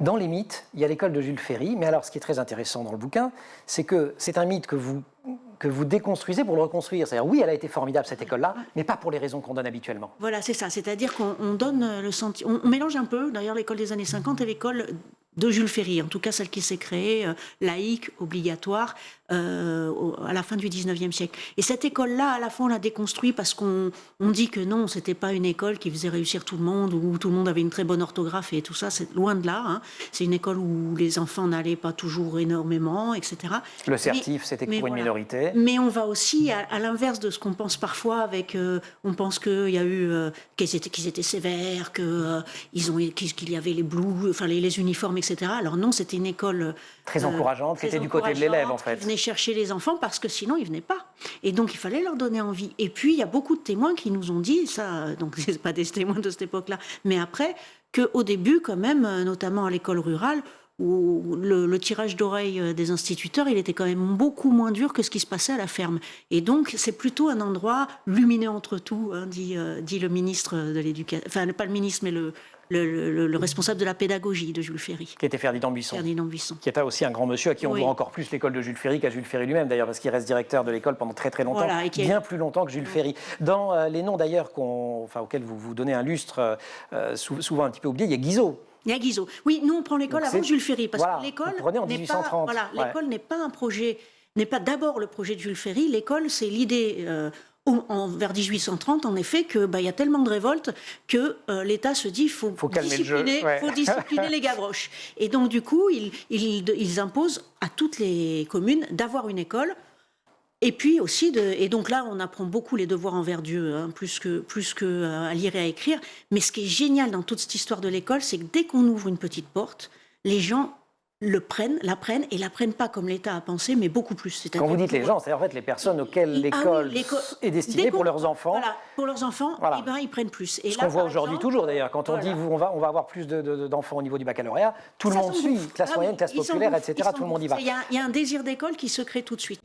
Dans les mythes, il y a l'école de Jules Ferry, mais alors ce qui est très intéressant dans le bouquin, c'est que c'est un mythe que vous déconstruisez pour le reconstruire. C'est-à-dire, oui, elle a été formidable, cette école-là, mais pas pour les raisons qu'on donne habituellement. Voilà, c'est ça. C'est-à-dire qu'on donne le sentiment... On mélange un peu, d'ailleurs, l'école des années 50 et l'école de Jules Ferry, en tout cas celle qui s'est créée, laïque, obligatoire, à la fin du 19e siècle. Et cette école-là, à la fin, on l'a déconstruit parce qu'on dit que non, c'était pas une école qui faisait réussir tout le monde, où tout le monde avait une très bonne orthographe et tout ça, c'est loin de là. Hein. C'est une école où les enfants n'allaient pas toujours énormément, etc. Le certif, c'était pour une minorité. Mais on va aussi à l'inverse de ce qu'on pense parfois avec... on pense qu'il y a eu... qu'ils étaient sévères, qu'il y avait les blues, enfin les uniformes, etc. Alors non, c'était une école... Très encourageante, qui était du côté de l'élève, en fait. Qui venait chercher les enfants parce que sinon, ils ne venaient pas. Et donc, il fallait leur donner envie. Et puis, il y a beaucoup de témoins qui nous ont dit, ça, donc ce pas des témoins de cette époque-là, mais après, qu'au début, quand même, notamment à l'école rurale, où le tirage d'oreille des instituteurs, il était quand même beaucoup moins dur que ce qui se passait à la ferme. Et donc, c'est plutôt un endroit lumineux entre tout, hein, dit le ministre de l'Éducation, enfin, pas le ministre, mais le responsable de la pédagogie de Jules Ferry. Qui était Ferdinand Buisson. Ferdinand Buisson. Qui était aussi un grand monsieur à qui on doit encore plus l'école de Jules Ferry qu'à Jules Ferry lui-même, d'ailleurs, parce qu'il reste directeur de l'école pendant très très longtemps, voilà, bien plus longtemps que Jules Ferry. Dans les noms d'ailleurs auxquels vous donnez un lustre, souvent un petit peu oublié, il y a Guizot. Il y a Guizot. Oui, nous on prend l'école avant Jules Ferry, parce que l'école n'est pas un projet, n'est pas d'abord le projet de Jules Ferry. L'école, c'est l'idée... vers 1830, en effet, qu'il y a tellement de révoltes que l'État se dit faut discipliner les Gavroches. Et donc, du coup, ils imposent à toutes les communes d'avoir une école. Et puis aussi, et donc là, on apprend beaucoup les devoirs envers Dieu, hein, plus que à lire et à écrire. Mais ce qui est génial dans toute cette histoire de l'école, c'est que dès qu'on ouvre une petite porte, les gens la prennent pas comme l'État a pensé, mais beaucoup plus. Quand vous dites les gens, c'est en fait les personnes auxquelles l'école est destinée pour leurs enfants. Voilà, pour leurs enfants, voilà. Ils prennent plus. Et ce qu'on voit aujourd'hui toujours d'ailleurs, quand on dit on va avoir plus d'enfants au niveau du baccalauréat, tout le monde suit, classe moyenne, classe populaire, etc. Tout le monde y va. Il y a un désir d'école qui se crée tout de suite.